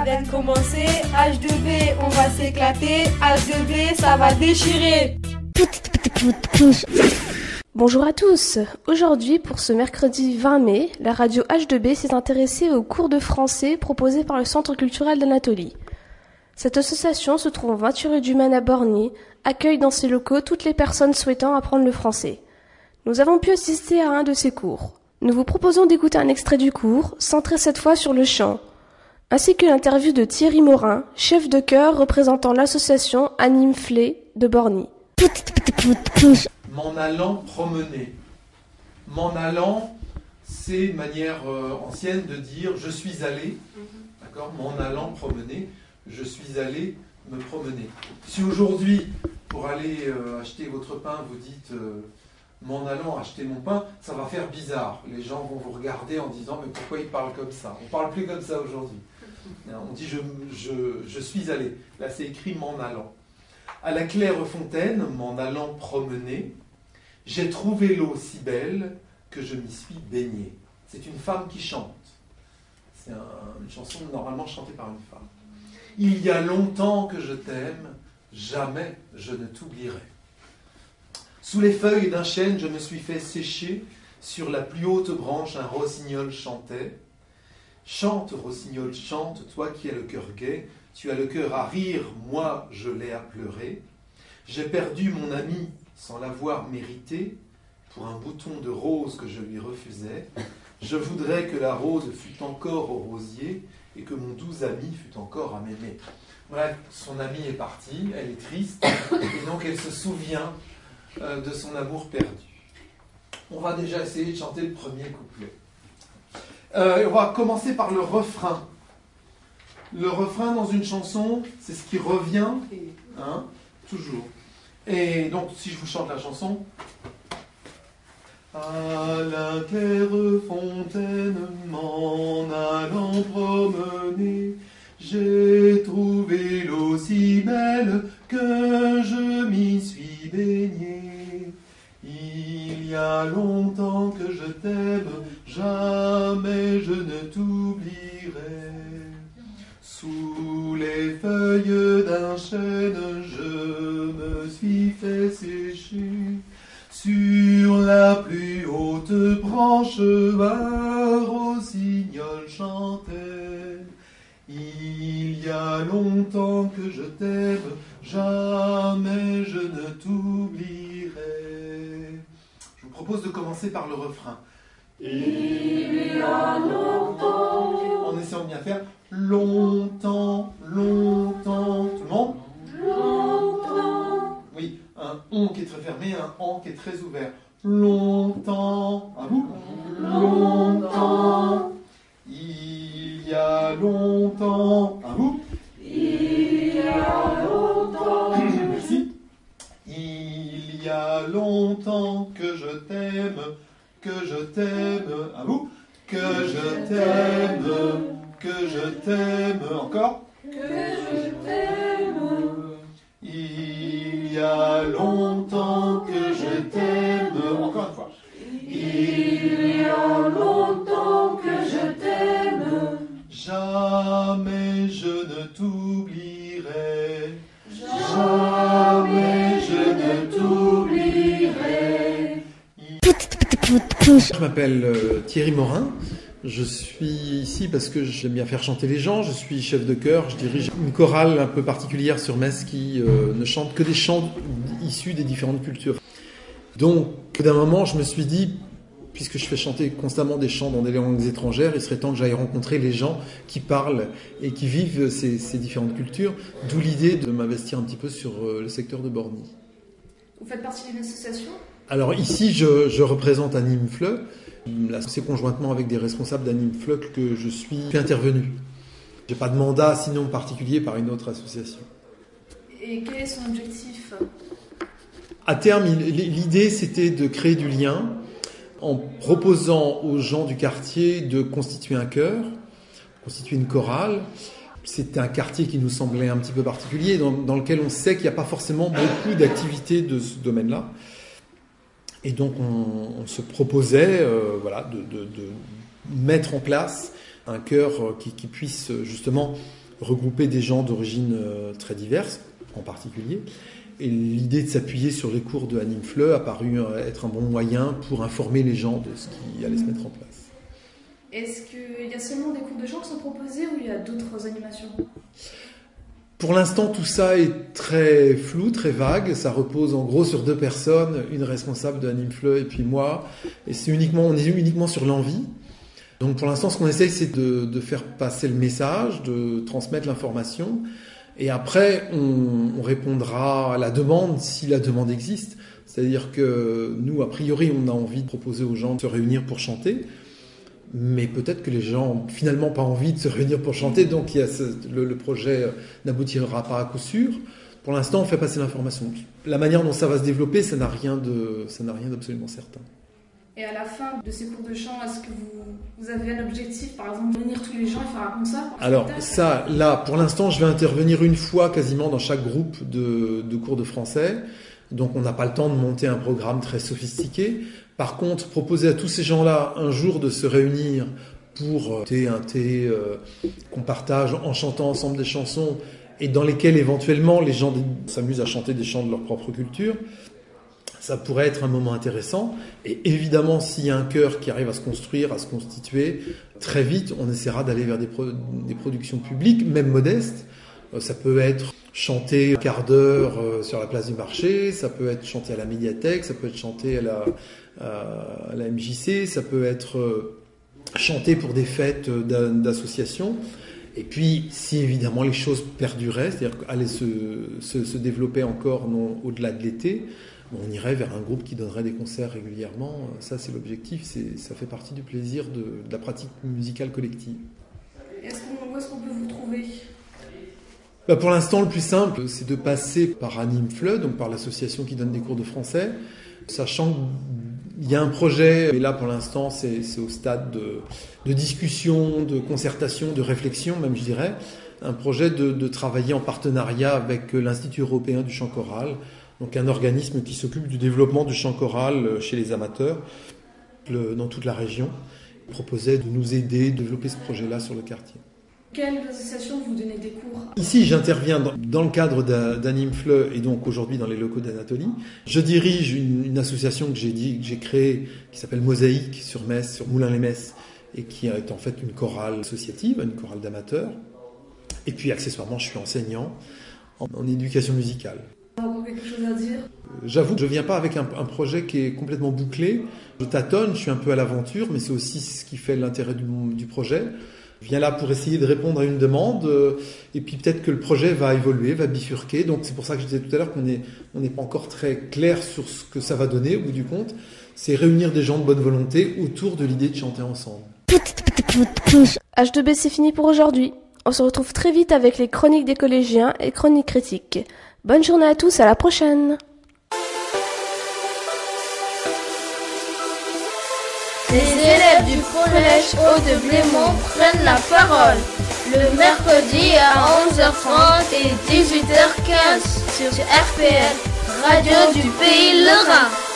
vient de commencer. H2B, on va s'éclater. H2B, ça va déchirer. Bonjour à tous. Aujourd'hui, pour ce mercredi 20 mai, la radio H2B s'est intéressée aux cours de français proposés par le Centre culturel d'Anatolie. Cette association se trouve en 28 rue du Maine à Borny, accueille dans ses locaux toutes les personnes souhaitant apprendre le français. Nous avons pu assister à un de ces cours. Nous vous proposons d'écouter un extrait du cours, centré cette fois sur le chant, ainsi que l'interview de Thierry Morin, chef de chœur représentant l'association Anime Flé de Borny. M'en allant promener. M'en allant, c'est une manière ancienne de dire je suis allé, d'accord ? M'en allant promener, je suis allé me promener. Si aujourd'hui, pour aller acheter votre pain, vous dites m'en allant acheter mon pain, ça va faire bizarre. Les gens vont vous regarder en disant mais pourquoi il parle comme ça ? On ne parle plus comme ça aujourd'hui. On dit je suis allé. Là c'est écrit m'en allant. À la Clairefontaine, m'en allant promener, j'ai trouvé l'eau si belle que je m'y suis baigné. C'est une femme qui chante. C'est une chanson normalement chantée par une femme. Il y a longtemps que je t'aime, jamais je ne t'oublierai. Sous les feuilles d'un chêne, je me suis fait sécher. Sur la plus haute branche, un rossignol chantait. Chante, rossignol, chante, toi qui as le cœur gai. Tu as le cœur à rire, moi je l'ai à pleurer. J'ai perdu mon ami sans l'avoir mérité, pour un bouton de rose que je lui refusais. Je voudrais que la rose fût encore au rosier, et que mon doux ami fût encore à m'aimer. Bref, son ami est parti, elle est triste, et donc elle se souvient de son amour perdu. On va déjà essayer de chanter le premier couplet. On va commencer par le refrain. Le refrain dans une chanson, c'est ce qui revient, toujours. Et donc, si je vous chante la chanson. À la Clairefontaine, m'en allant promener, j'ai trouvé l'eau si belle que je m'y suis baigné. Il y a longtemps que je t'aime, jamais je ne t'oublierai. Sous les feuilles d'un chêne, je me suis fait sécher. Sur la plus haute branche, un rossignol chantait. Il y a longtemps que je t'aime, jamais je ne t'oublierai. Je vous propose de commencer par le refrain. Il y a longtemps. En essayant de bien faire. Longtemps, longtemps. Tout le monde ? Longtemps. Oui, un on qui est très fermé, un en qui est très ouvert. Longtemps. À vous ? Longtemps. Il y a longtemps. À vous ? Il y a longtemps. Merci. Il y a longtemps que je t'aime, à vous ? Que je t'aime, encore ? Que je t'aime. Il y a longtemps que je t'aime, encore une fois. Il y a longtemps que je t'aime. Jamais je ne t'oublierai. Jamais je ne t'oublierai. Je m'appelle Thierry Morin. Je suis ici parce que j'aime bien faire chanter les gens. Je suis chef de chœur. Je dirige une chorale un peu particulière sur Metz qui ne chante que des chants issus des différentes cultures. Donc, d'un moment, je me suis dit, puisque je fais chanter constamment des chants dans des langues étrangères, il serait temps que j'aille rencontrer les gens qui parlent et qui vivent ces différentes cultures. D'où l'idée de m'investir un petit peu sur le secteur de Borny. Vous faites partie d'une association ? Alors ici, je représente Anime Fleu. C'est conjointement avec des responsables d'Anime Fleu que je suis intervenu. Je n'ai pas de mandat sinon particulier par une autre association. Et quel est son objectif ? À terme, l'idée c'était de créer du lien en proposant aux gens du quartier de constituer un chœur, constituer une chorale. C'était un quartier qui nous semblait un petit peu particulier, dans lequel on sait qu'il n'y a pas forcément beaucoup d'activités de ce domaine-là. Et donc on se proposait de mettre en place un chœur qui puisse justement regrouper des gens d'origine très diverses, en particulier. Et l'idée de s'appuyer sur les cours de Anime Fleu a paru être un bon moyen pour informer les gens de ce qui allait se mettre en place. Est-ce qu'il y a seulement des cours de chant qui sont proposés ou il y a d'autres animations ? Pour l'instant, tout ça est très flou, très vague. Ça repose en gros sur 2 personnes, une responsable de Anime Fleu et puis moi. Et on est uniquement sur l'envie. Donc pour l'instant, ce qu'on essaye, c'est de faire passer le message, de transmettre l'information. Et après, on répondra à la demande si la demande existe. C'est-à-dire que nous, a priori, on a envie de proposer aux gens de se réunir pour chanter. Mais peut-être que les gens n'ont finalement pas envie de se réunir pour chanter. Donc le projet n'aboutira pas à coup sûr. Pour l'instant, on fait passer l'information. La manière dont ça va se développer, ça n'a rien d'absolument certain. Et à la fin de ces cours de chant, est-ce que vous avez un objectif, par exemple, réunir tous les gens et faire un concert ? Alors ça, là, pour l'instant, je vais intervenir une fois quasiment dans chaque groupe de cours de français. Donc on n'a pas le temps de monter un programme très sophistiqué. Par contre, proposer à tous ces gens-là un jour de se réunir pour un thé qu'on partage en chantant ensemble des chansons et dans lesquelles éventuellement les gens s'amusent à chanter des chants de leur propre culture, ça pourrait être un moment intéressant. Et évidemment, s'il y a un chœur qui arrive à se construire, à se constituer, très vite, on essaiera d'aller vers des productions publiques, même modestes. Ça peut être chanté un quart d'heure sur la place du marché, ça peut être chanté à la médiathèque, ça peut être chanté à la MJC, ça peut être chanté pour des fêtes d'associations. Et puis, si évidemment les choses perduraient, c'est-à-dire qu'allaient se développer encore au-delà de l'été, on irait vers un groupe qui donnerait des concerts régulièrement. Ça, c'est l'objectif, ça fait partie du plaisir de la pratique musicale collective. Où est-ce qu'on peut vous trouver ? Pour l'instant, le plus simple, c'est de passer par Anime Fleu, donc par l'association qui donne des cours de français, sachant qu'il y a un projet, mais là pour l'instant c'est au stade de discussion, de concertation, de réflexion même je dirais, un projet de travailler en partenariat avec l'Institut européen du chant choral, donc un organisme qui s'occupe du développement du chant choral chez les amateurs dans toute la région. Il proposait de nous aider à développer ce projet-là sur le quartier. Quelle association vous donnez des cours ? Ici, j'interviens dans le cadre d'Anime Fleu et donc aujourd'hui dans les locaux d'Anatolie. Je dirige une association que j'ai créée qui s'appelle Mosaïque sur Metz, sur Moulins-les-Metz, et qui est en fait une chorale associative, une chorale d'amateurs. Et puis accessoirement, je suis enseignant en éducation musicale. Vous avez quelque chose à dire ? J'avoue que je ne viens pas avec un projet qui est complètement bouclé. Je tâtonne, je suis un peu à l'aventure, mais c'est aussi ce qui fait l'intérêt du projet. Je viens là pour essayer de répondre à une demande et puis peut-être que le projet va évoluer, va bifurquer. Donc c'est pour ça que je disais tout à l'heure qu'on n'est pas encore très clair sur ce que ça va donner au bout du compte. C'est réunir des gens de bonne volonté autour de l'idée de chanter ensemble. H2B, c'est fini pour aujourd'hui. On se retrouve très vite avec les chroniques des collégiens et chroniques critiques. Bonne journée à tous, à la prochaine. Les élèves du collège Haut-de-Blémont prennent la parole le mercredi à 11h30 et 18h15 sur RPL, Radio du Pays Lorrain.